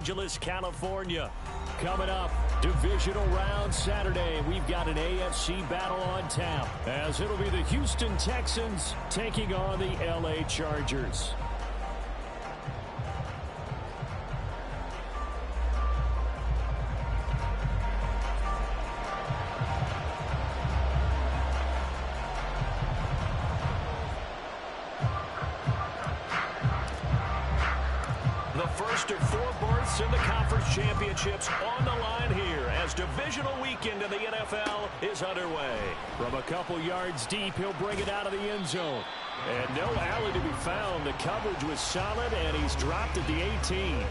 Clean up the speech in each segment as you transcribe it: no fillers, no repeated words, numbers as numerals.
Angeles, California. Coming up, divisional round Saturday. We've got an AFC battle on tap, as it'll be the Houston Texans taking on the LA Chargers. First of 4 berths in the conference championships on the line here as divisional weekend in the NFL is underway. From a couple yards deep, he'll bring it out of the end zone. And no alley to be found. The coverage was solid, and he's dropped at the 18.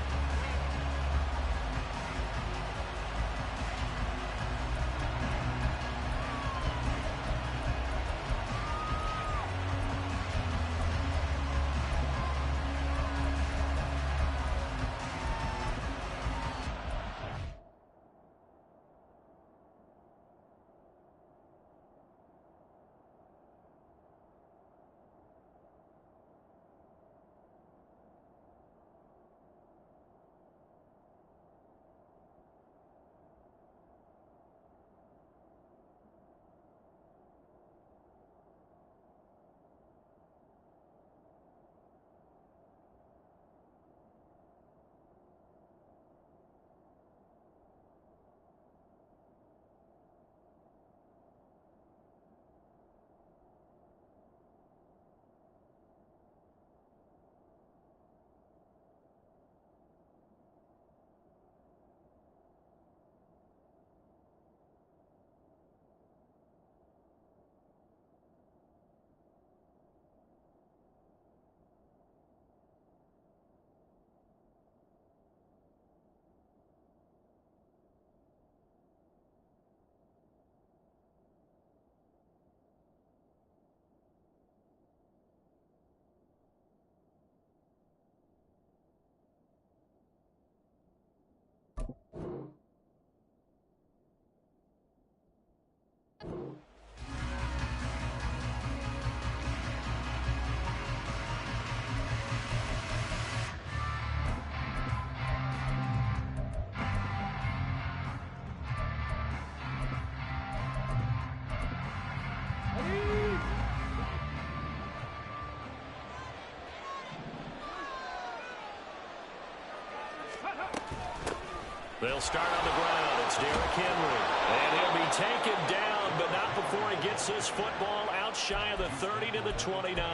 They'll start on the ground. It's Derrick Henry. And he'll be taken down, but not before he gets this football out shy of the 30 to the 29.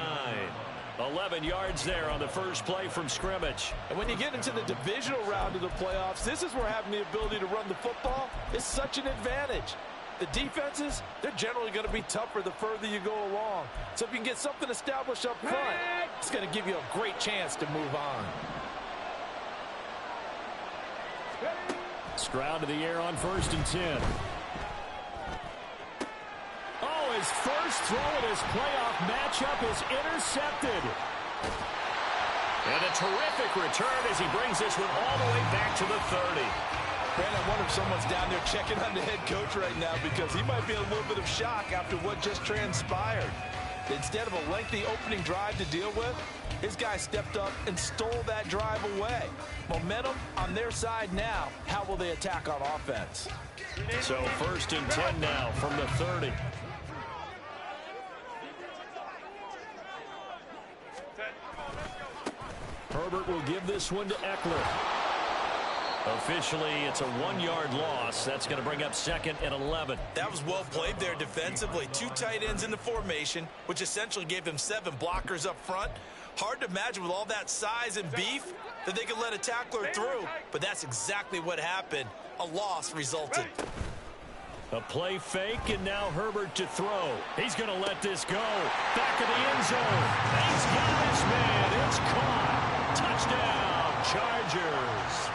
11 yards there on the first play from scrimmage. And when you get into the divisional round of the playoffs, this is where having the ability to run the football is such an advantage. The defenses, they're generally going to be tougher the further you go along. So if you can get something established up front, it's going to give you a great chance to move on. Stroud to the air on 1st and 10. Oh, his first throw in his playoff matchup is intercepted. And a terrific return as he brings this one all the way back to the 30. Brandon, I wonder if someone's down there checking on the head coach right now, because he might be in a little bit of shock after what just transpired. Instead of a lengthy opening drive to deal with, his guy stepped up and stole that drive away. Momentum on their side now. How will they attack on offense? So 1st and 10 now from the 30. Herbert will give this one to Eckler. Officially, it's a 1-yard loss. That's going to bring up 2nd and 11. That was well played there defensively. 2 tight ends in the formation, which essentially gave them 7 blockers up front. Hard to imagine with all that size and beef that they could let a tackler through, but that's exactly what happened. A loss resulted. A play fake, and now Herbert to throw. He's going to let this go. Back of the end zone. He's got his man. It's caught. Touchdown, Chargers.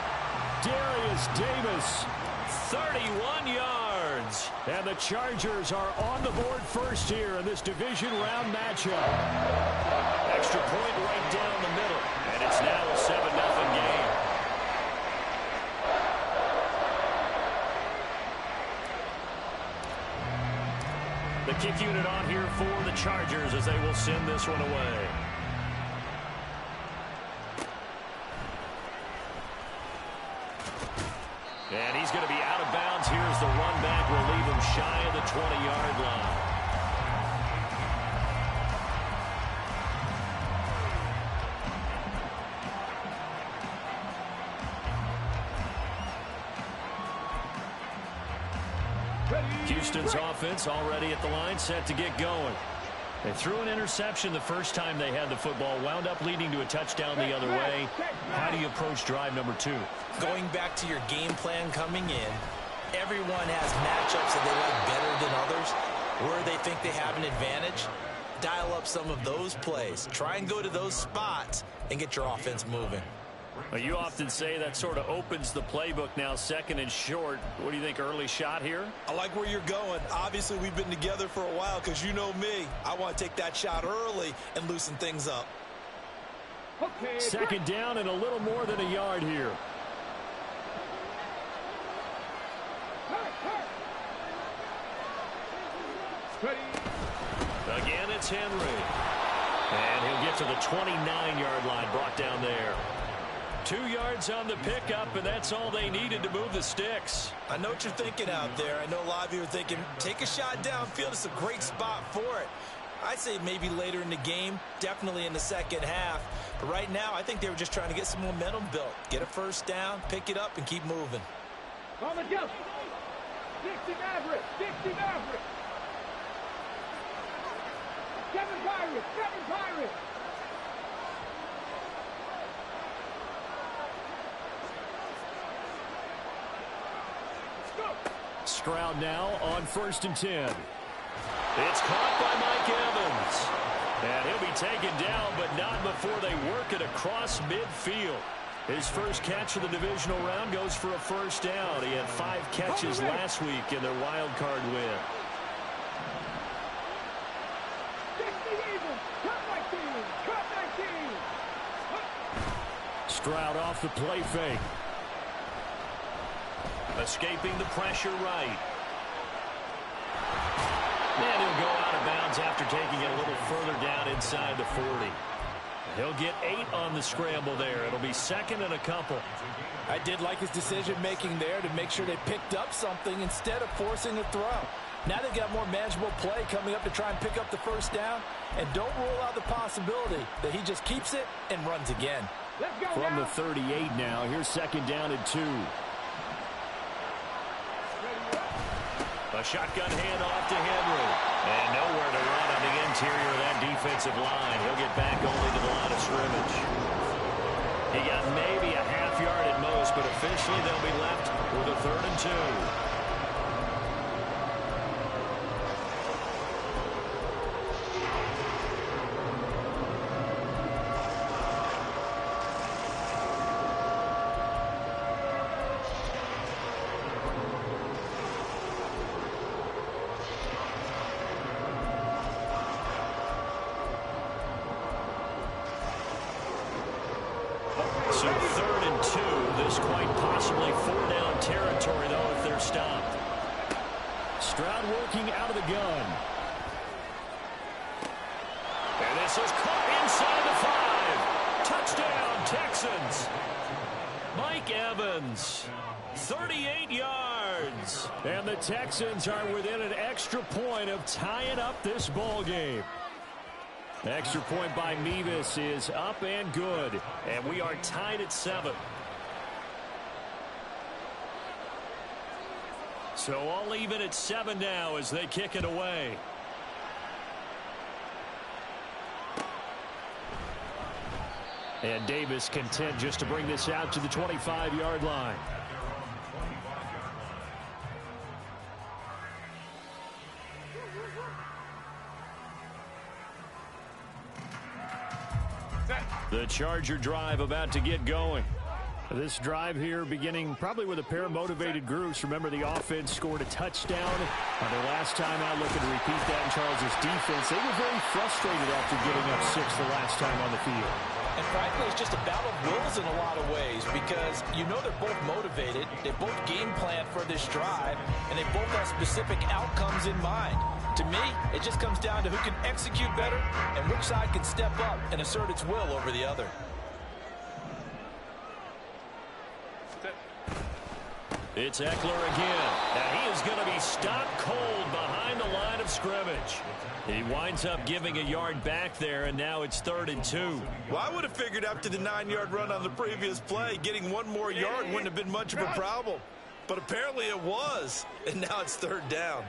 Darius Davis, 31 yards. And the Chargers are on the board first here in this division round matchup. Extra point right down the middle. And it's now a 7-0 game. The kick unit on here for the Chargers as they will send this one away. And he's going to be out of bounds. Here's the run back. Will leave him shy of the 20-yard line. Houston's offense already at the line, set to get going. They threw an interception the first time they had the football, wound up leading to a touchdown the other way. How do you approach drive number 2? Going back to your game plan coming in, everyone has matchups that they like better than others, where they think they have an advantage. Dial up some of those plays. Try and go to those spots and get your offense moving. Well, you often say that sort of opens the playbook now, 2nd and short. What do you think, early shot here? I like where you're going. Obviously, we've been together for a while because you know me. I want to take that shot early and loosen things up. Okay, 2nd down and a little more than a yard here. Again, it's Henry. And he'll get to the 29-yard line, brought down there. 2 yards on the pickup, and that's all they needed to move the sticks. I know what you're thinking out there. I know a lot of you are thinking, take a shot downfield. It's a great spot for it. I'd say maybe later in the game, definitely in the second half. But right now, I think they were just trying to get some momentum built. Get a first down, pick it up, and keep moving. On the jump. Dixie Maverick. Dixie Maverick. 7 Pirates. 7 Pirates. Stroud now on 1st and 10. It's caught by Mike Evans. And he'll be taken down, but not before they work it across midfield. His first catch of the divisional round goes for a first down. He had 5 catches last week in their wild card win. Stroud off the play fake. Escaping the pressure right. And he'll go out of bounds after taking it a little further down inside the 40. He'll get 8 on the scramble there. It'll be 2nd and a couple. I did like his decision-making there to make sure they picked up something instead of forcing a throw. Now they've got more manageable play coming up to try and pick up the first down. And don't rule out the possibility that he just keeps it and runs again. From the 38 now, here's 2nd down and 2. A shotgun handoff to Henry. And nowhere to run on the interior of that defensive line. He'll get back only to the line of scrimmage. He got maybe a half yard at most, but officially they'll be left with a 3rd and 2. So 3rd and 2. This quite possibly 4-down territory, though, if they're stopped. Stroud working out of the gun. And this is caught inside the 5. Touchdown, Texans. Mike Evans, 38 yards. And the Texans are within an extra point of tying up this ball game. Extra point by Mevis is up and good. And we are tied at 7. So all even at 7 now as they kick it away. And Davis content just to bring this out to the 25-yard line. The Charger drive about to get going. This drive here beginning probably with a pair of motivated groups. Remember, the offense scored a touchdown on their last time out, looking to repeat that in Charles' defense. They were very frustrated after giving up 6 the last time on the field. And frankly, it's just a battle of wills in a lot of ways because you know they're both motivated, they both game plan for this drive, and they both have specific outcomes in mind. To me, it just comes down to who can execute better and which side can step up and assert its will over the other. It's Eckler again. And he is going to be stopped cold behind the line of scrimmage. He winds up giving a yard back there, and now it's 3rd and 2. Well, I would have figured after the 9-yard run on the previous play, getting one more yard wouldn't have been much of a problem. But apparently it was, and now it's 3rd down.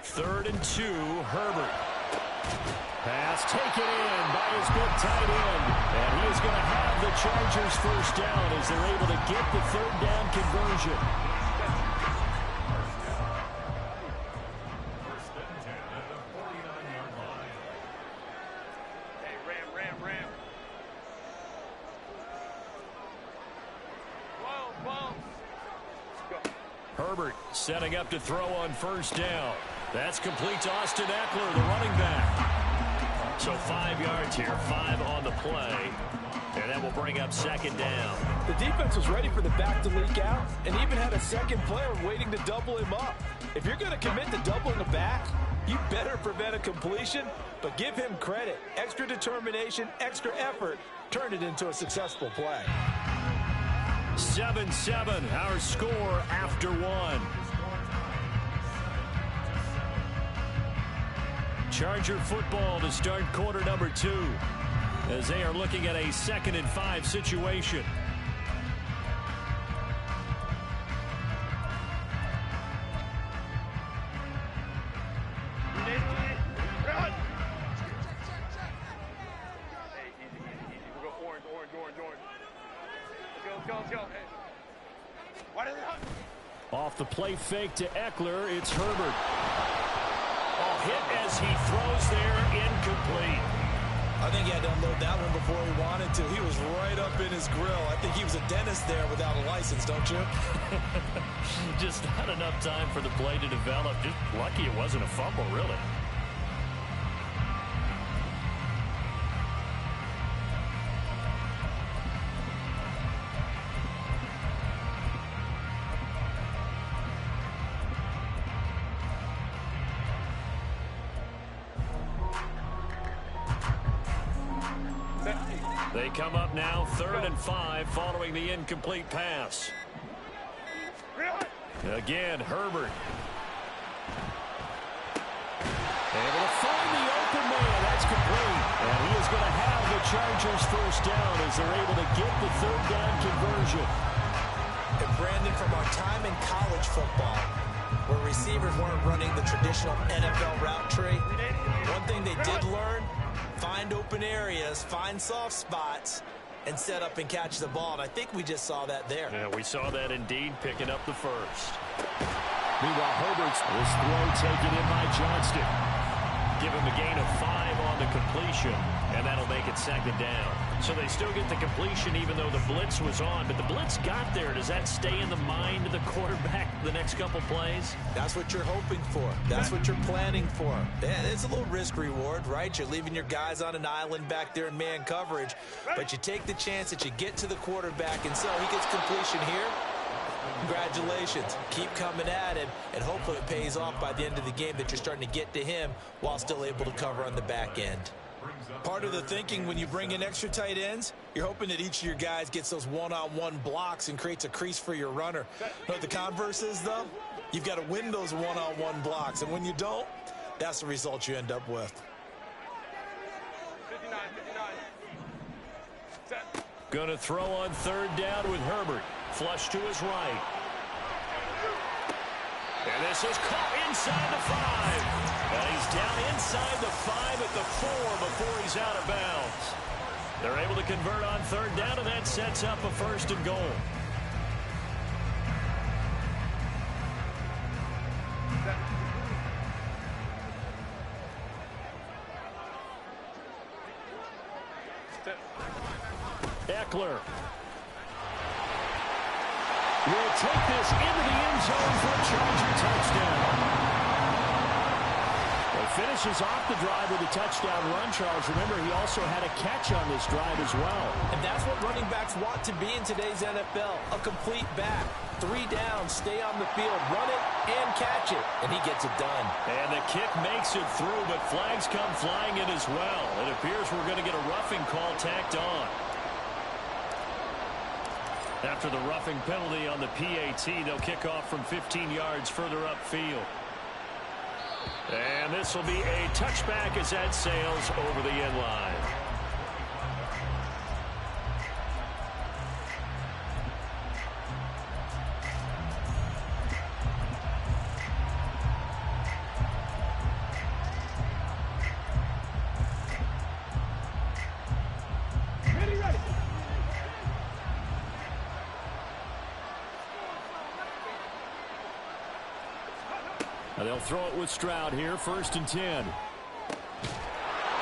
3rd and 2, Herbert. Pass taken in by his big tight end. And he is going to have the Chargers first down as they're able to get the 3rd down conversion. Herbert setting up to throw on 1st down. That's complete to Austin Eckler, the running back. So 5 yards here, 5 on the play. And that will bring up 2nd down. The defense was ready for the back to leak out and even had a second player waiting to double him up. If you're going to commit to doubling the back, you better prevent a completion, but give him credit. Extra determination, extra effort, turn it into a successful play. 7-7, our score after 1. Charger football to start quarter number 2 as they are looking at a 2nd and 5 situation. Off the play fake to Eckler, it's Herbert. Hit as he throws there, incomplete. I think he had to unload that one before he wanted to. He was right up in his grill. I think he was a dentist there without a license, don't you? Just not enough time for the play to develop. Just lucky it wasn't a fumble, really. They come up now 3rd and 5 following the incomplete pass. Again, Herbert. Able to find the open man. That's complete. And he is going to have the Chargers first down as they're able to get the 3rd down conversion. And Brandon, from our time in college football, where receivers weren't running the traditional NFL route tree, one thing they did learn: find open areas, find soft spots, and set up and catch the ball. And I think we just saw that there. Yeah, we saw that indeed, picking up the first. Meanwhile, Herbert's this throw taken in by Johnston. Give him a gain of 5 on the completion, and that'll make it 2nd down. So they still get the completion even though the blitz was on, but the blitz got there. Does that stay in the mind of the quarterback the next couple plays? That's what you're hoping for. That's what you're planning for. Yeah, it's a little risk reward, right? You're leaving your guys on an island back there in man coverage, but you take the chance that you get to the quarterback, and so he gets completion here. Congratulations. Keep coming at him, and hopefully it pays off by the end of the game that you're starting to get to him while still able to cover on the back end. Part of the thinking when you bring in extra tight ends, you're hoping that each of your guys gets those one-on-one blocks and creates a crease for your runner. You know what the converse is, though? You've got to win those one-on-one blocks, and when you don't, that's the result you end up with. 59. Set. Going to throw on 3rd down with Herbert. Flush to his right. And this is caught inside the 5. And he's down inside the 5 at the 4 before he's out of bounds. They're able to convert on 3rd down, and that sets up a 1st and goal. Eckler will take this into the end zone for a Charger touchdown. Finishes off the drive with a touchdown run, Charles. Remember, he also had a catch on this drive as well. And that's what running backs want to be in today's NFL, a complete back. 3 down, stay on the field, run it, and catch it. And he gets it done. And the kick makes it through, but flags come flying in as well. It appears we're going to get a roughing call tacked on. After the roughing penalty on the PAT, they'll kick off from 15 yards further upfield. And this will be a touchback as that sails over the end line. They'll throw it with Stroud here, 1st and 10.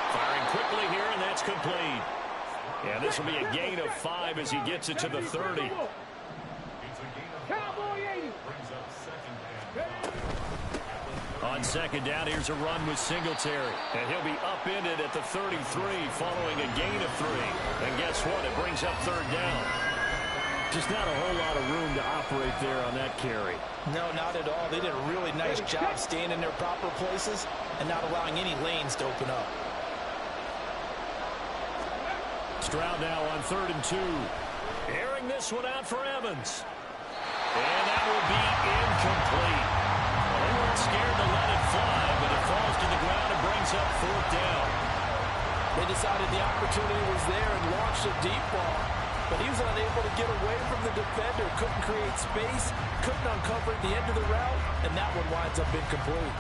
Firing quickly here, and that's complete. And this will be a gain of 5 as he gets it to the 30. On 2nd down, here's a run with Singletary. And he'll be upended at the 33 following a gain of 3. And guess what? It brings up 3rd down. Just not a whole lot of room to operate there on that carry. No, not at all. They did a really nice job staying in their proper places and not allowing any lanes to open up. Stroud now on 3rd and 2. Airing this one out for Evans. And that will be incomplete. Well, they weren't scared to let it fly, but it falls to the ground and brings up 4th down. They decided the opportunity was there and launched a deep ball. But he was unable to get away from the defender, couldn't create space, couldn't uncover the end of the route, and that one winds up incomplete.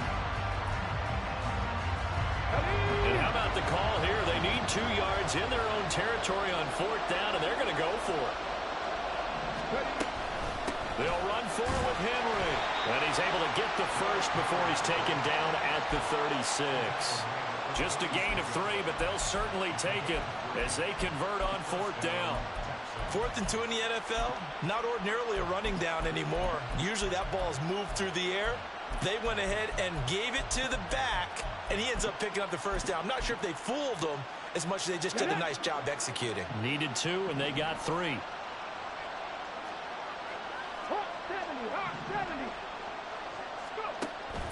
And how about the call here? They need 2 yards in their own territory on 4th down, and they're going to go for it. They'll run for it with Henry. And he's able to get the first before he's taken down at the 36. Just a gain of 3, but they'll certainly take it as they convert on 4th down. 4th and 2 in the NFL, not ordinarily a running down anymore. Usually that ball is moved through the air. They went ahead and gave it to the back, and he ends up picking up the 1st down. I'm not sure if they fooled him as much as they just did a nice job executing. Needed 2, and they got 3.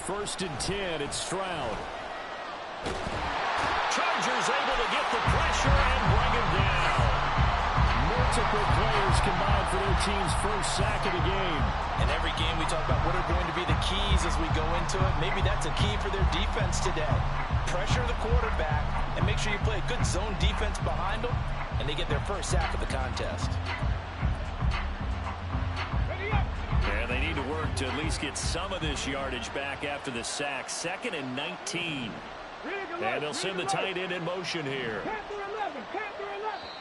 First and 10, it's Stroud. Chargers able to get the pressure and bring him down. Multiple players combined for their team's first sack of the game. In every game we talk about what are going to be the keys as we go into it. Maybe that's a key for their defense today. Pressure the quarterback and make sure you play a good zone defense behind them, and they get their first sack of the contest. And they need to work to at least get some of this yardage back after the sack. 2nd and 19. And they'll send the tight end in motion here.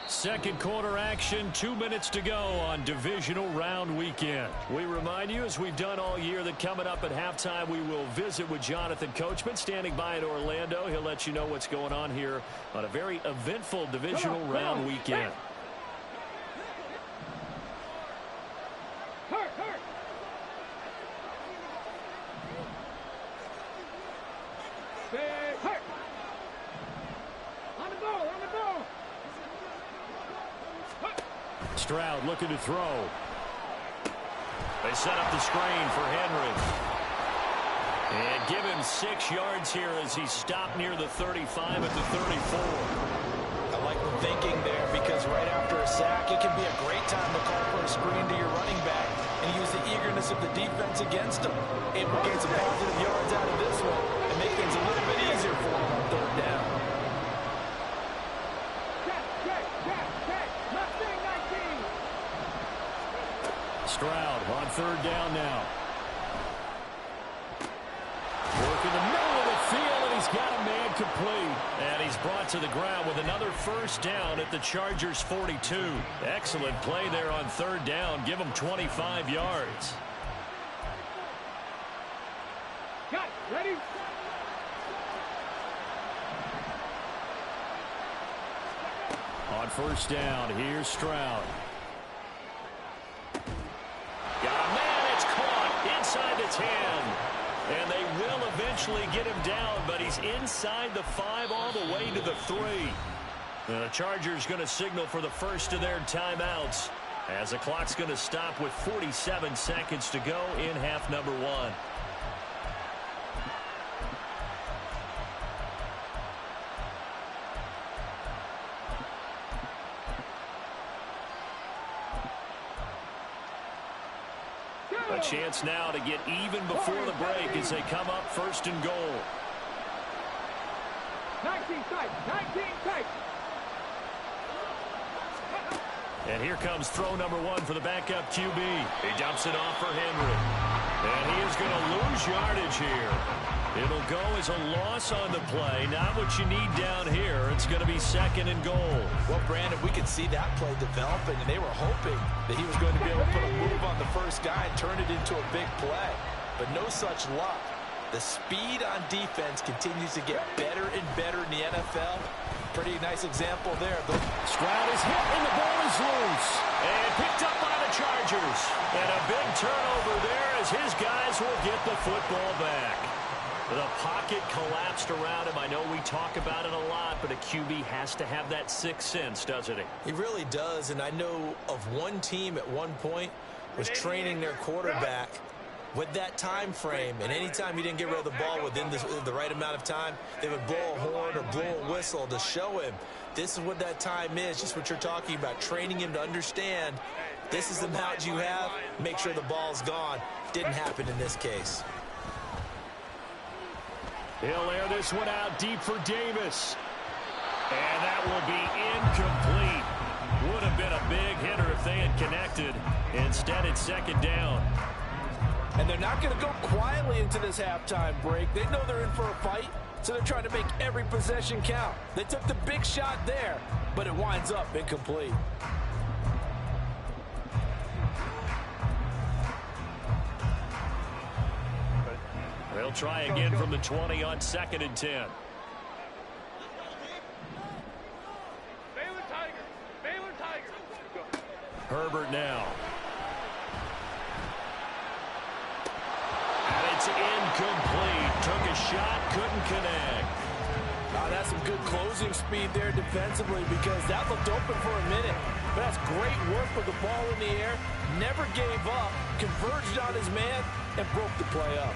2nd quarter action, 2 minutes to go on divisional round weekend. We remind you, as we've done all year, that coming up at halftime, we will visit with Jonathan Coachman, standing by in Orlando. He'll let you know what's going on here on a very eventful divisional round weekend. Stroud looking to throw. They set up the screen for Henry. And give him 6 yards here as he stopped near the 35 at the 34. I like the thinking there because right after a sack, it can be a great time to call for a screen to your running back and use the eagerness of the defense against him. Able to get some positive yards out of this one and make things a little bit easier for him on 3rd down. Stroud on 3rd down now. Work in the middle of the field, and he's got a man complete. And he's brought to the ground with another 1st down at the Chargers' 42. Excellent play there on 3rd down. Give him 25 yards. Got it. Ready? On 1st down, here's Stroud. Got a man, it's caught inside the 10. And they will eventually get him down, but he's inside the 5 all the way to the 3. And the Chargers going to signal for the first of their timeouts as the clock's going to stop with 47 seconds to go in half number 1. A chance now to get even before the break as they come up first and goal. 19 tight, 19 tight. And here comes throw number one for the backup QB. He dumps it off for Henry. And he is going to lose yardage here. It'll go as a loss on the play. Not what you need down here. It's going to be second and goal. Well, Brandon, we could see that play developing, and they were hoping that he was going to be able to put a move on the first guy and turn it into a big play. But no such luck. The speed on defense continues to get better and better in the NFL. Pretty nice example there. Stroud is hit, and the ball is loose. And picked up by the Chargers. And a big turnover there as his guys will get the football back. The pocket collapsed around him. I know we talk about it a lot, but a QB has to have that sixth sense, doesn't he? He really does, and I know of one team at one point was training their quarterback with that time frame, and anytime he didn't get rid of the ball within the right amount of time, they would blow a horn or blow a whistle to show him this is what that time is, just what you're talking about, training him to understand this is the amount you have, make sure the ball's gone. Didn't happen in this case. He'll air this one out deep for Davis. And that will be incomplete. Would have been a big hitter if they had connected. Instead, it's second down. And they're not going to go quietly into this halftime break. They know they're in for a fight, so they're trying to make every possession count. They took the big shot there, but it winds up incomplete. They'll try again from the 20 on second and 10. Baylor Tigers. Baylor Tigers. Herbert now. And it's incomplete. Took a shot, couldn't connect. That's some good closing speed there defensively because that looked open for a minute. But that's great work with the ball in the air. Never gave up, converged on his man, and broke the play up.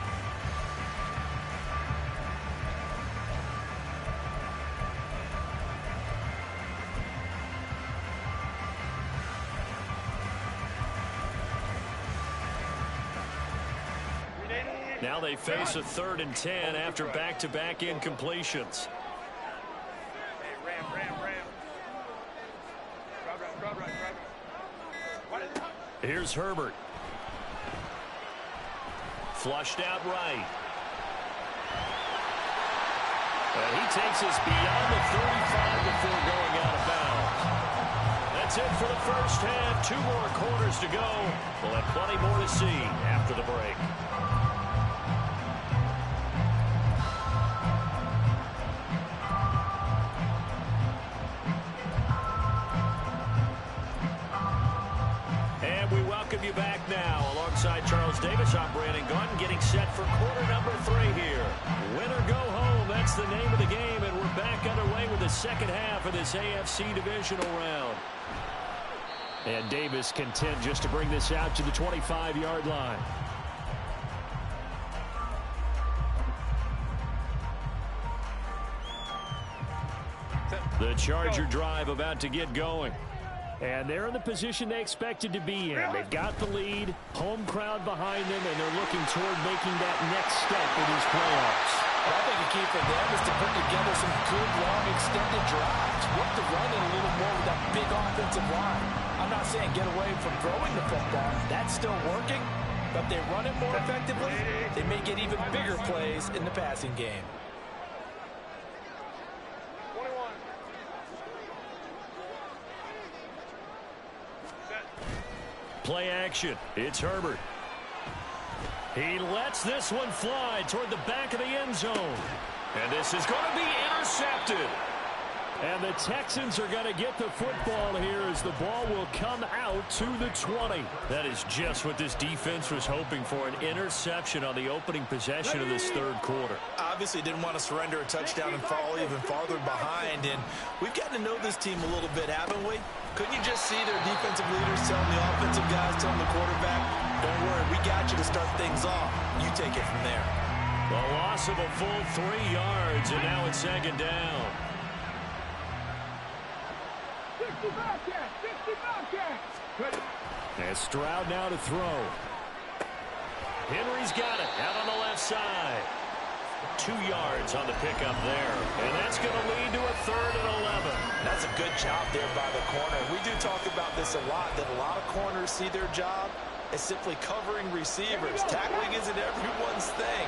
Now they face a 3rd and 10 after back-to-back incompletions. Here's Herbert. Flushed out right. And he takes us beyond the 35 before going out of bounds. That's it for the first half. 2 more quarters to go. We'll have plenty more to see after the break. Welcome you back now. Alongside Charles Davis, I'm Brandon Gaunton, getting set for quarter number 3 here. Win or go home, that's the name of the game, and we're back underway with the second half of this AFC divisional round. And Davis content just to bring this out to the 25-yard line. The Charger drive about to get going. And they're in the position they expected to be in. They've got the lead, home crowd behind them, and they're looking toward making that next step in these playoffs. Well, I think the key for them is to put together some good, long, extended drives. Work the run in a little more with that big offensive line. I'm not saying get away from throwing the football. That's still working. But if they run it more effectively, they may get even bigger plays in the passing game. Play action. It's Herbert. He lets this one fly toward the back of the end zone. And this is going to be intercepted. And the Texans are going to get the football here as the ball will come out to the 20. That is just what this defense was hoping for, an interception on the opening possession of this 3rd quarter. Obviously didn't want to surrender a touchdown and fall even farther behind. And we've gotten to know this team a little bit, haven't we? Couldn't you just see their defensive leaders telling the offensive guys, telling the quarterback, don't worry, we got you to start things off. You take it from there. The loss of a full 3 yards, and now it's second down. 60 Bobcats! 60 Bobcats! And Stroud now to throw. Henry's got it out on the left side. 2 yards on the pickup there. And that's going to lead to a 3rd and 11. That's a good job there by the corner. We do talk about this a lot, that a lot of corners see their job as simply covering receivers. Tackling isn't everyone's thing.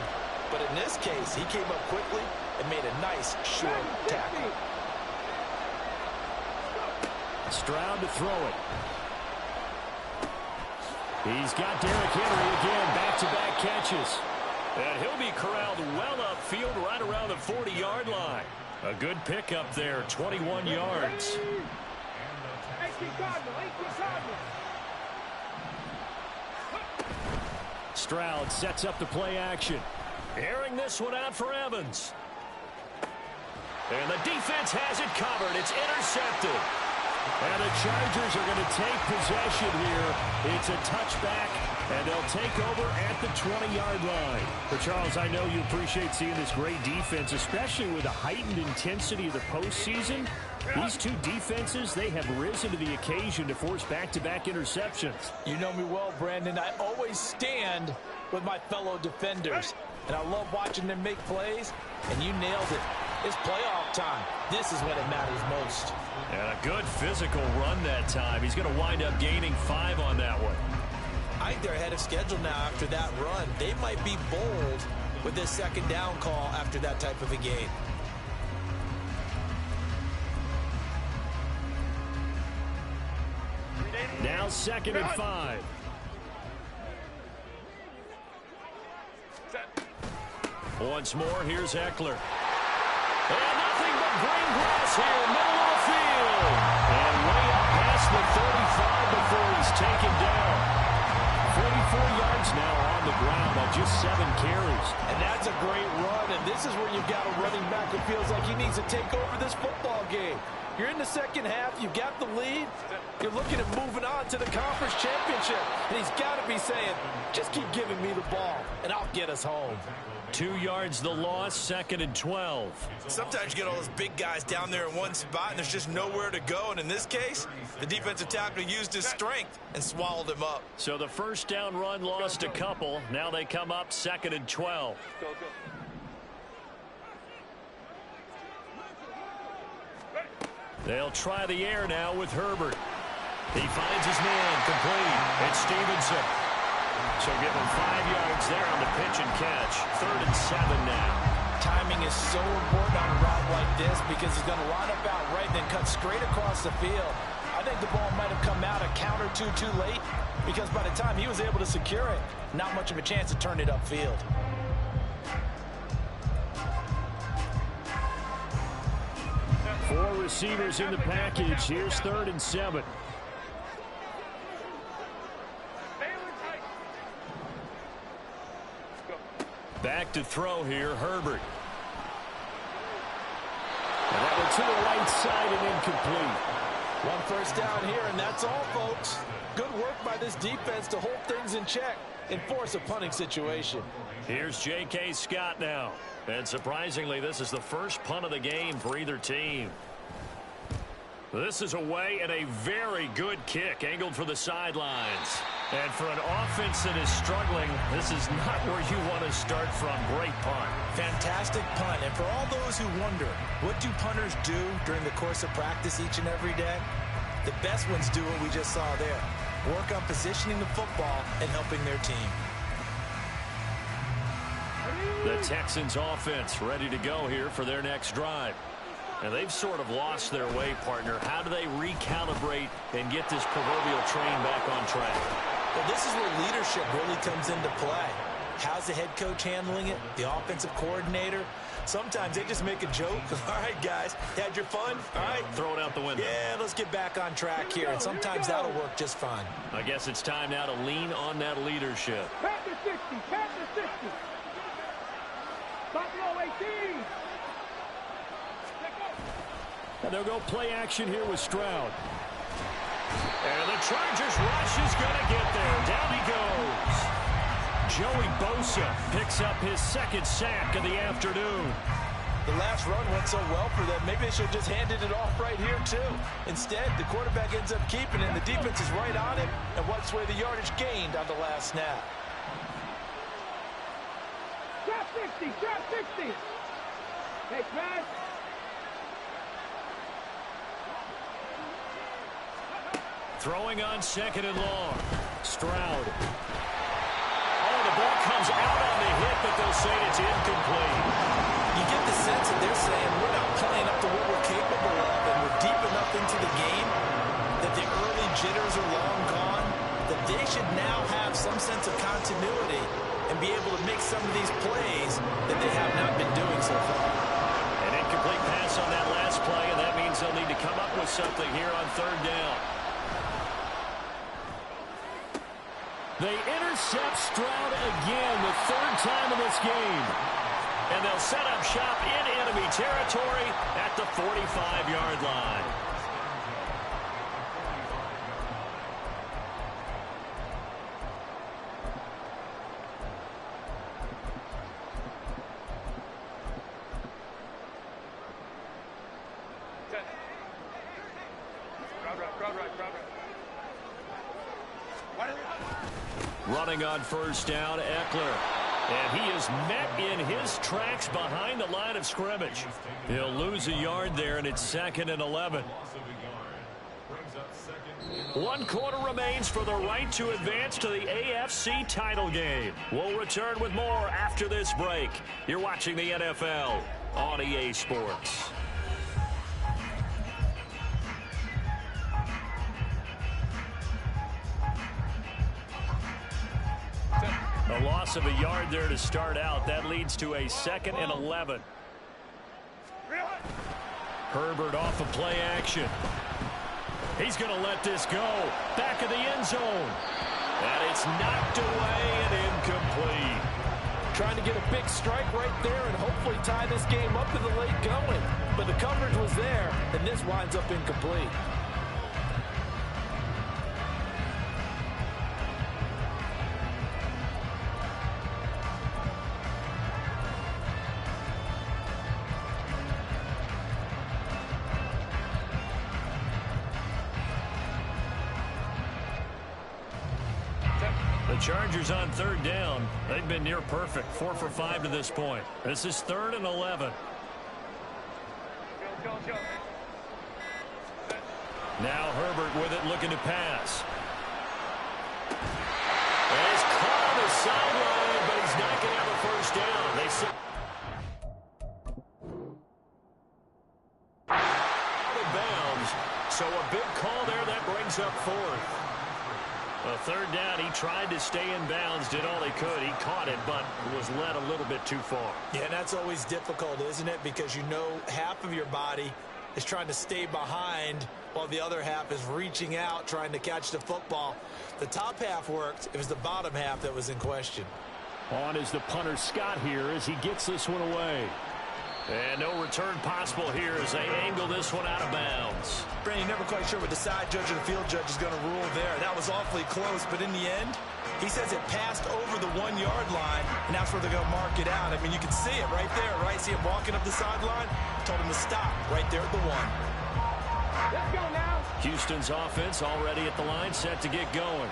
But in this case, he came up quickly and made a nice, short tackle. Stroud to throw it. He's got Derrick Henry again, back-to-back catches. And he'll be corralled well upfield right around the 40-yard line. A good pickup there, 21 yards. Stroud sets up the play action. Airing this one out for Evans. And the defense has it covered. It's intercepted. And the Chargers are going to take possession here. It's a touchback, and they'll take over at the 20-yard line. But, Charles, I know you appreciate seeing this great defense, especially with the heightened intensity of the postseason. These two defenses, they have risen to the occasion to force back-to-back interceptions. You know me well, Brandon. I always stand with my fellow defenders, and I love watching them make plays, and you nailed it. It's playoff time. This is when it matters most. And a good physical run that time. He's going to wind up gaining 5 on that one. I think they're ahead of schedule now after that run. They might be bold with this second down call after that type of a game. Now 2nd and 5. Once more, here's Eckler. And nothing but green grass here, middle of the field. And way up past the 35 before he's taken down. 44 yards now on the ground on just 7 carries. And that's a great run, and this is where you've got a running back who feels like he needs to take over this football game. You're in the second half, you've got the lead, you're looking at moving on to the conference championship, and he's got to be saying, just keep giving me the ball, and I'll get us home. 2 yards the loss, 2nd and 12. Sometimes you get all those big guys down there in one spot, and there's just nowhere to go. And in this case, the defensive tackle used his strength and swallowed him up. So the first down run lost a couple. Now they come up 2nd and 12. They'll try the air now with Herbert. He finds his man complete. It's Stevenson. So give him 5 yards there on the pitch and catch. 3rd and 7 now. Timing is so important on a route like this because he's going to line up out right, then cut straight across the field. I think the ball might have come out a count or two too late because by the time he was able to secure it, not much of a chance to turn it upfield. Four receivers in the package. Here's 3rd and 7. Back to throw here, Herbert. And that one to the right side and incomplete. 1 first down here, and that's all, folks. Good work by this defense to hold things in check and force a punting situation. Here's J.K. Scott now. And surprisingly, this is the first punt of the game for either team. This is away and a very good kick angled for the sidelines. And for an offense that is struggling, this is not where you want to start from. Great punt. Fantastic punt. And for all those who wonder, what do punters do during the course of practice each and every day? The best ones do what we just saw there. Work on positioning the football and helping their team. The Texans offense ready to go here for their next drive. And they've sort of lost their way, partner. How do they recalibrate and get this proverbial train back on track? Well, this is where leadership really comes into play. How's the head coach handling it? The offensive coordinator? Sometimes they just make a joke. All right, guys, had your fun? All right. Throw it out the window. Yeah, let's get back on track here. And sometimes that'll work just fine. I guess it's time now to lean on that leadership. Pass the 60, pass the 60. Buffalo 18. And they'll go play action here with Stroud. And the Chargers rush is going to get there. Down he goes. Joey Bosa picks up his 2nd sack of the afternoon. The last run went so well for them. Maybe they should have just handed it off right here, too. Instead, the quarterback ends up keeping it, and the defense is right on him and wipes away the yardage gained on the last snap. Trap 60, trap 60. Hey, Brad. Throwing on second and long. Stroud. Oh, the ball comes out on the hit, but they'll say it's incomplete. You get the sense that they're saying we're not playing up to what we're capable of, and we're deep enough into the game that the early jitters are long gone, that they should now have some sense of continuity and be able to make some of these plays that they have not been doing so far. An incomplete pass on that last play, and that means they'll need to come up with something here on third down. They intercept Stroud again, the third time in this game. And they'll set up shop in enemy territory at the 45-yard line. Running on first down, Eckler. And he is met in his tracks behind the line of scrimmage. He'll lose a yard there, and it's 2nd and 11. 1 quarter remains for the right to advance to the AFC title game. We'll return with more after this break. You're watching the NFL on EA Sports. A loss of a yard there to start out. That leads to a 2nd and 11. Herbert off of play action. He's going to let this go. Back of the end zone. And it's knocked away and incomplete. Trying to get a big strike right there and hopefully tie this game up in the late going. But the coverage was there, and this winds up incomplete. The Chargers on third down. They've been near perfect. 4 for 5 to this point. This is 3rd and 11. Now Herbert with it, looking to pass. And he's caught on the sideline, but he's not going to have a first down. They sit out of bounds. So a big call there that brings up 4th. A third down, he tried to stay in bounds, did all he could. He caught it, but was led a little bit too far. Yeah, and that's always difficult, isn't it? Because you know half of your body is trying to stay behind while the other half is reaching out, trying to catch the football. The top half worked. It was the bottom half that was in question. On is the punter Scott here as he gets this one away. And no return possible here as they angle this one out of bounds. Brandon, you're never quite sure what the side judge or the field judge is going to rule there. That was awfully close, but in the end, he says it passed over the 1-yard line, and that's where they're going to mark it out. I mean, you can see it right there, right? See him walking up the sideline? Told him to stop right there at the 1. Let's go now. Houston's offense already at the line, set to get going.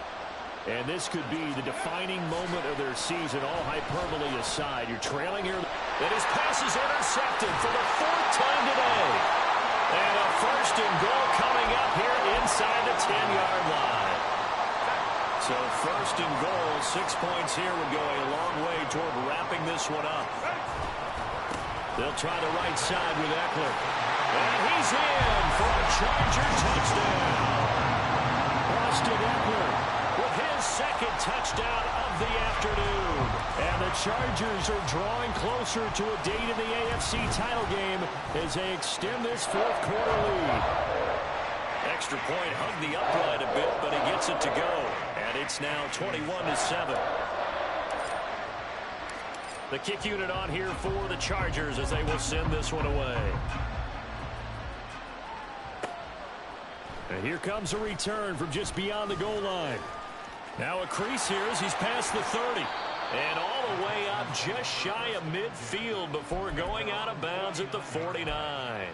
And this could be the defining moment of their season, all hyperbole aside. You're trailing here. And his pass is intercepted for the 4th time today. And a 1st and goal coming up here inside the 10-yard line. So 1st and goal, 6 points here would go a long way toward wrapping this one up. They'll try the right side with Eckler. And he's in for a Charger touchdown. Austin Eckler with his 2nd touchdown of the afternoon. And the Chargers are drawing closer to a date in the AFC title game as they extend this 4th quarter lead. Extra point hugged the upright a bit, but he gets it to go. And it's now 21-7. The kick unit on here for the Chargers as they will send this one away. And here comes a return from just beyond the goal line. Now a crease here as he's past the 30. And all the way up just shy of midfield before going out of bounds at the 49.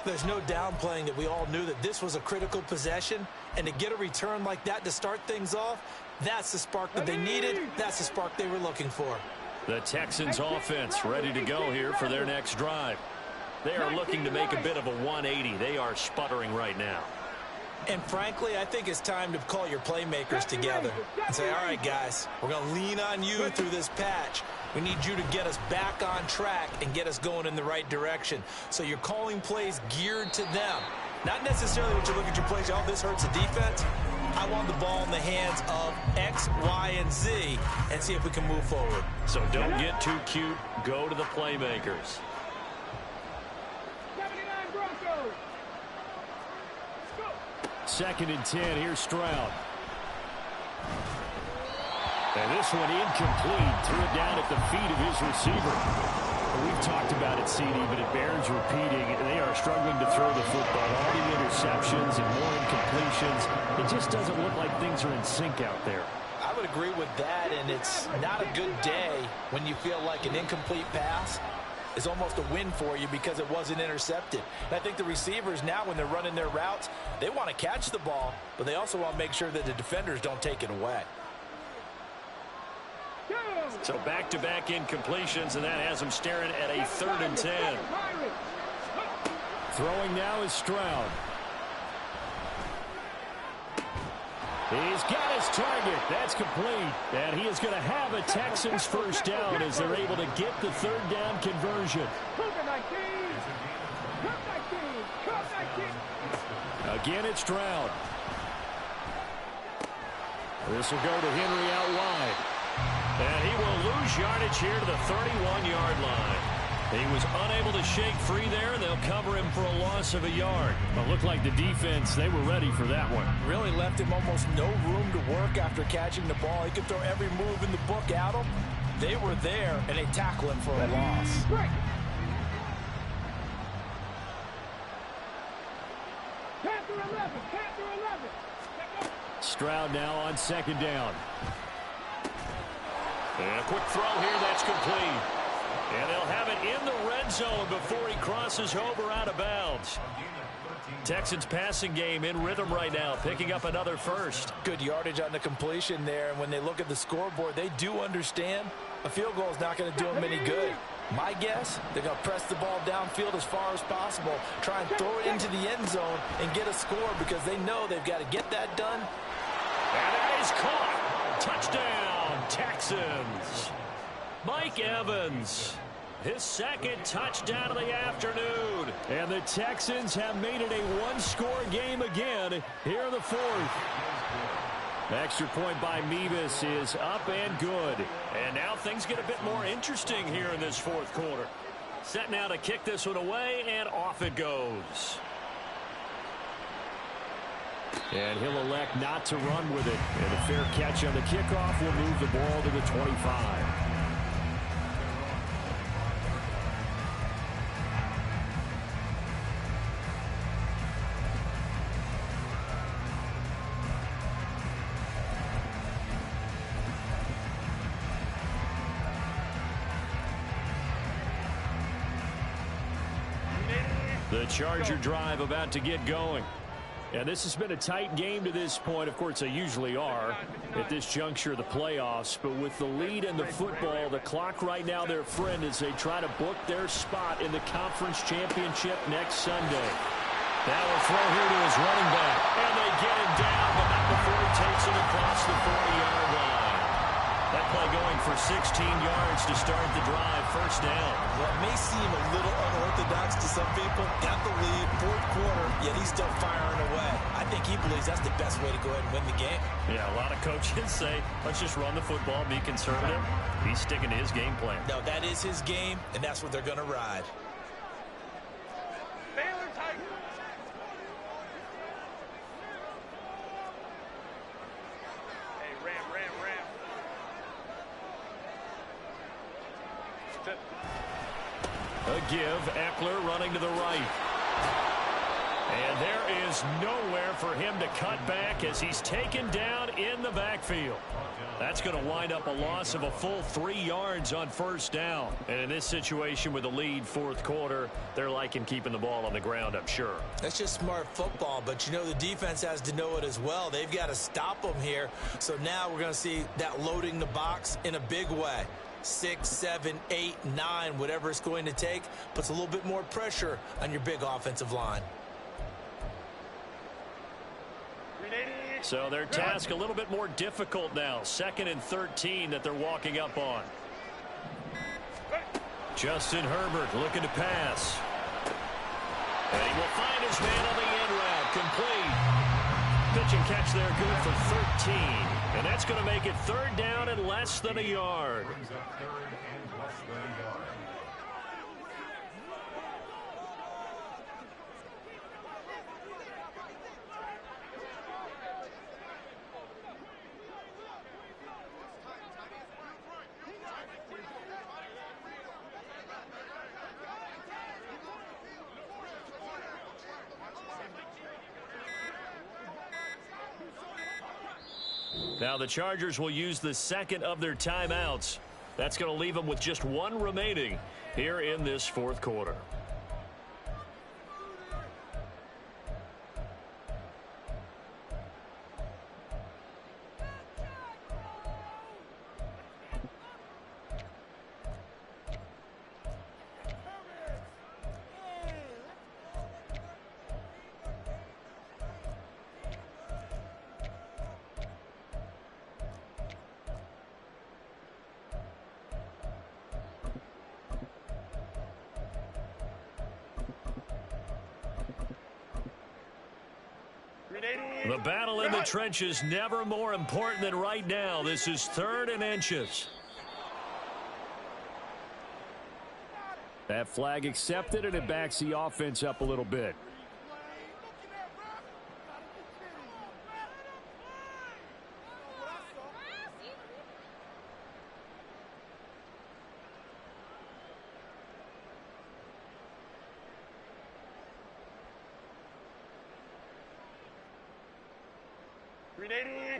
There's no downplaying that we all knew that this was a critical possession. And to get a return like that to start things off, that's the spark that they needed. That's the spark they were looking for. The Texans offense ready to go here for their next drive. They are looking to make a bit of a 180. They are sputtering right now. And frankly, I think it's time to call your playmakers together and say, all right, guys, we're going to lean on you through this patch. We need you to get us back on track and get us going in the right direction. So you're calling plays geared to them. Not necessarily what you look at your plays, oh, this hurts the defense. I want the ball in the hands of X, Y, and Z and see if we can move forward. So don't get too cute. Go to the playmakers. 79 Broncos. Go. 2nd and 10. Here's Stroud. And this one incomplete. Threw it down at the feet of his receiver. We've talked about it, CD, but it bears repeating. They are struggling to throw the football. All the interceptions and more incompletions. It just doesn't look like things are in sync out there. I would agree with that, and it's not a good day when you feel like an incomplete pass is almost a win for you because it wasn't intercepted. And I think the receivers now, when they're running their routes, they want to catch the ball, but they also want to make sure that the defenders don't take it away. So back-to-back incompletions, and that has them staring at a 3rd and 10. Throwing now is Stroud. He's got his target. That's complete. And he is going to have a Texans first down as they're able to get the 3rd down conversion. Again, it's Stroud. This will go to Henry out wide. And he will lose yardage here to the 31-yard line. He was unable to shake free there, and they'll cover him for a loss of a yard. It looked like the defense, they were ready for that one. Really left him almost no room to work after catching the ball. He could throw every move in the book at him. They were there, and they tackle him for a loss. Panther 11. Stroud now on 2nd down. And a quick throw here, that's complete. And they'll have it in the red zone before he crosses over out of bounds. Texans passing game in rhythm right now, picking up another first. Good yardage on the completion there, and when they look at the scoreboard, they do understand a field goal is not going to do them any good. My guess, they're going to press the ball downfield as far as possible, try and throw it into the end zone and get a score because they know they've got to get that done. And that is caught. Touchdown, Texans. Mike Evans, his 2nd touchdown of the afternoon. And the Texans have made it a one-score game again here in the 4th. Extra point by Mevis is up and good. And now things get a bit more interesting here in this 4th quarter. Set now to kick this one away, and off it goes. And he'll elect not to run with it. And a fair catch on the kickoff will move the ball to the 25. The Charger drive about to get going. And this has been a tight game to this point. Of course, they usually are at this juncture of the playoffs. But with the lead and the football, the clock right now their friend as they try to book their spot in the conference championship next Sunday. That will throw here to his running back. And they get him down, but not before he takes it across the 40-yard line. That play going for 16 yards to start the drive. First down. Well, it may seem a little unorthodox to some people. Got the lead, 4th quarter, yet he's still firing away. I think he believes that's the best way to go ahead and win the game. Yeah, a lot of coaches say, let's just run the football, be conservative. He's sticking to his game plan. No, that is his game, and that's what they're going to ride. A give, Eckler running to the right. And there is nowhere for him to cut back as he's taken down in the backfield. That's going to wind up a loss of a full 3 yards on first down. And in this situation with the lead 4th quarter, they're liking keeping the ball on the ground, I'm sure. That's just smart football, but you know the defense has to know it as well. They've got to stop them here. So now we're going to see that loading the box in a big way. 6, 7, 8, 9, whatever it's going to take, puts a little bit more pressure on your big offensive line. So their task a little bit more difficult now. 2nd and 13 that they're walking up on. Justin Herbert looking to pass. And he will find his man on the end route. Complete. Pitch and catch there, good for 13. And that's going to make it 3rd down and less than a yard. Now the Chargers will use the 2nd of their timeouts. That's going to leave them with just 1 remaining here in this 4th quarter. The battle in the trenches never more important than right now. This is 3rd and inches. That flag accepted, and it backs the offense up a little bit.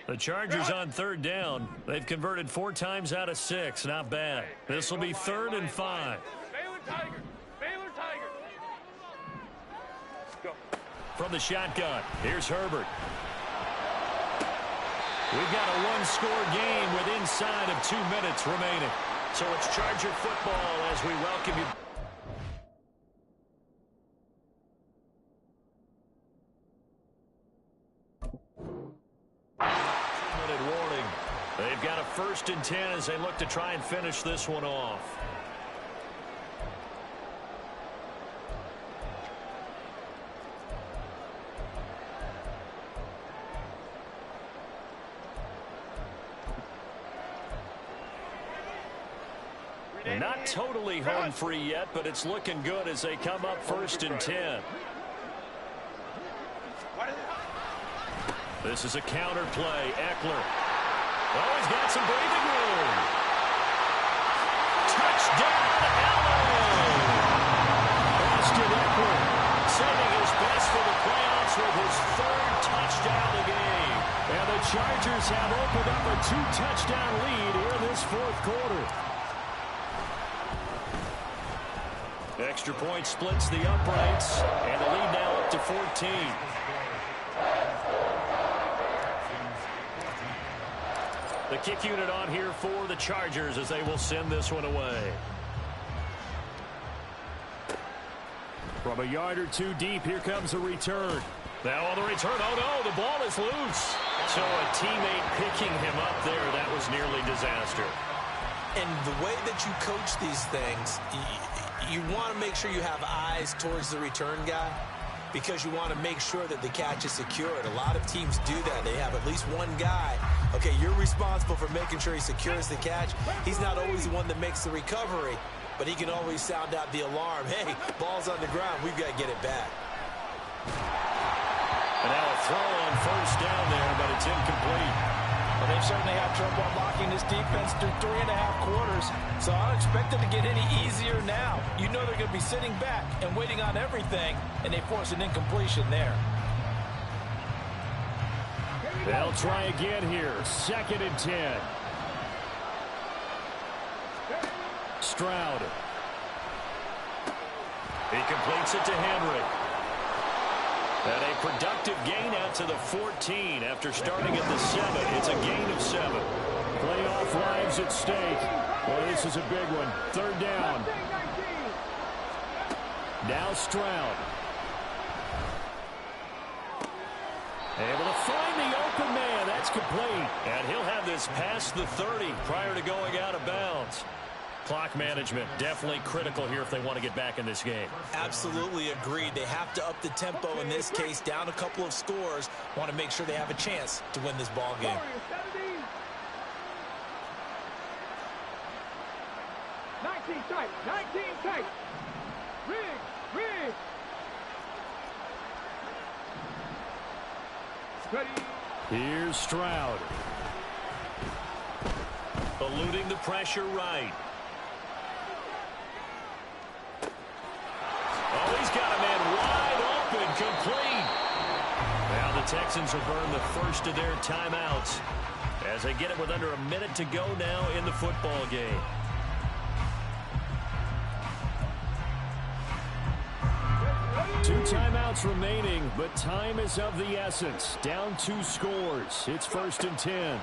The Chargers on 3rd down. They've converted 4 times out of 6. Not bad. This will be 3rd and 5. Baylor Tiger. Go. From the shotgun, here's Herbert. We've got a 1-score game with inside of 2 minutes remaining. So it's Charger football as we welcome you. They've got a 1st and 10 as they look to try and finish this one off. Not totally home free yet, but it's looking good as they come up 1st and 10. This is a counter play. Eckler. Oh, he's got some breathing room. Touchdown, Allen! Austin Eckler saving his best for the playoffs with his 3rd touchdown of the game. And the Chargers have opened up a 2-touchdown lead here in this 4th quarter. Extra point splits the uprights, and the lead now up to 14. The kick unit on here for the Chargers as they will send this one away. From a yard or 2 deep, here comes a return. Now on the return, oh no, the ball is loose. So a teammate picking him up there, that was nearly disaster. And the way that you coach these things, you want to make sure you have eyes towards the return guy, because you want to make sure that the catch is secured. A lot of teams do that. They have at least one guy. Okay, you're responsible for making sure he secures the catch. He's not always the one that makes the recovery, but he can always sound out the alarm. Hey, ball's on the ground. We've got to get it back. And now a throw on 1st down there, but it's incomplete. Well, they've certainly had trouble unlocking this defense through 3.5 quarters, so I don't expect it to get any easier now. You know they're going to be sitting back and waiting on everything, and they force an incompletion there. They'll try again here. 2nd and 10. Stroud. He completes it to Henry. And a productive gain out to the 14 after starting at the 7. It's a gain of 7. Playoff lives at stake. Well, this is a big one. Third down. Now Stroud. Able to find the open man. That's complete. And he'll have this past the 30 prior to going out of bounds. Clock management definitely critical here if they want to get back in this game. Absolutely agreed. They have to up the tempo in this case, down a couple of scores. Want to make sure they have a chance to win this ball game. 19 tight, 19 tight. Rig. Ready. Here's Stroud. Eluding the pressure right. Oh, he's got a man wide open, complete. Now the Texans will burn the first of their timeouts as they get it with under a minute to go now in the football game. Two timeouts remaining, but time is of the essence. Down 2 scores. It's 1st and 10.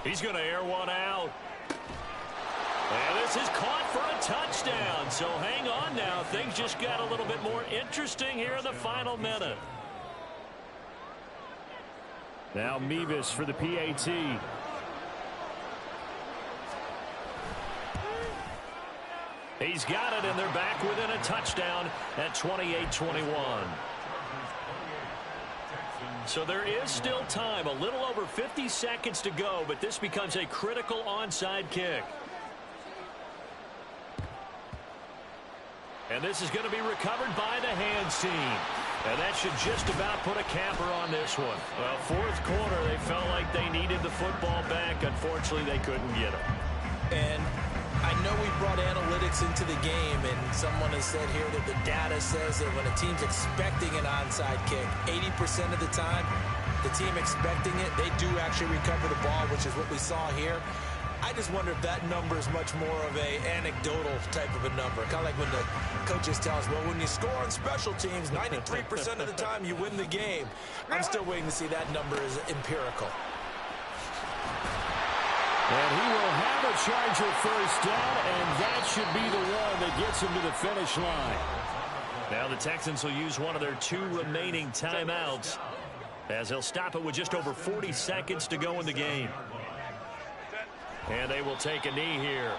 He's going to air one out. And this is caught for a touchdown. So hang on now. Things just got a little bit more interesting here in the final minute. Now Mevis for the PAT. He's got it, and they're back within a touchdown at 28-21. So there is still time, a little over 50 seconds to go, but this becomes a critical onside kick. And this is going to be recovered by the hands team. And that should just about put a capper on this one. Well, fourth quarter, they felt like they needed the football back. Unfortunately, they couldn't get it. And I know we brought analytics into the game, and someone has said here that the data says that when a team's expecting an onside kick, 80% of the time, the team expecting it, they do actually recover the ball, which is what we saw here. I just wonder if that number is much more of a anecdotal type of a number. Kind of like when the coaches tell us, well, when you score on special teams, 93% of the time you win the game. I'm still waiting to see that number is empirical. And he will have a Charger first down, and that should be the one that gets him to the finish line. Now the Texans will use one of their 2 remaining timeouts as they'll stop it with just over 40 seconds to go in the game. And they will take a knee here.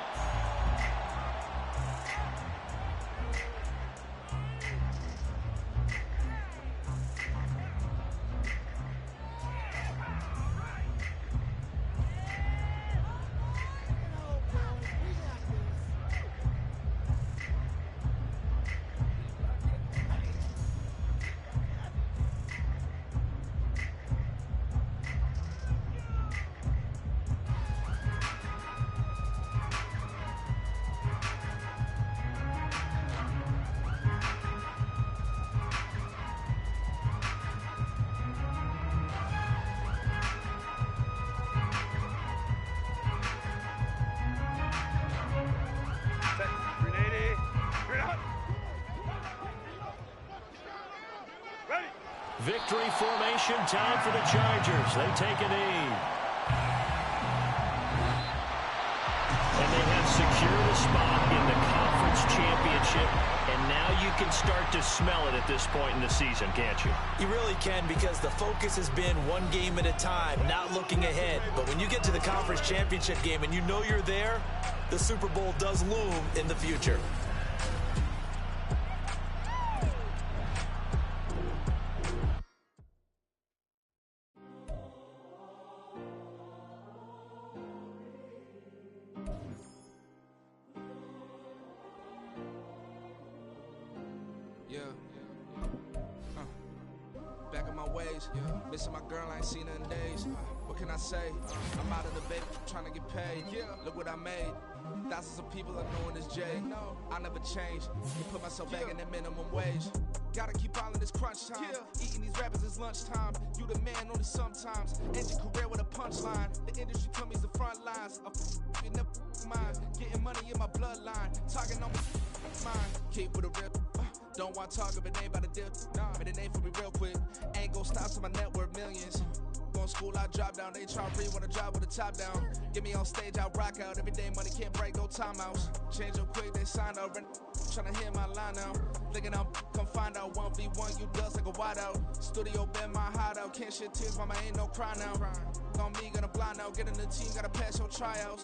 Victory formation time for the Chargers. They take a knee. And they have secured a spot in the conference championship. And now you can start to smell it at this point in the season, can't you? You really can, because the focus has been one game at a time, not looking ahead. But when you get to the conference championship game and you know you're there, the Super Bowl does loom in the future. Back in my ways, missing my girl, I ain't seen her in days. What can I say? I'm out of the baby, trying to get paid. Look what I made. Thousands of people are knowing this Jay. I never change. You put myself back in the minimum wage. Gotta keep all in this crunch time. Eating these rappers is lunchtime. You the man only sometimes. End your career with a punchline. The industry told me the front lines. I'm in the mind. Getting money in my bloodline. Talking on me, mine. Keep with a real. Don't want to talk if it ain't about a deal. Made a name for me real quick. Ain't gon' stop till my net worth millions. in school, I drop down. They try to read when I drive with the top down. Get me on stage, I rock out. Every day money can't break, no timeouts. Change up quick, they sign up. Tryna hear my line now. Thinking I'm come find out 1v1, you does like a wideout. Studio been my hideout. Can't shed tears, mama ain't no cry now. On me, gonna blind out. Get in the team, gotta pass your tryouts.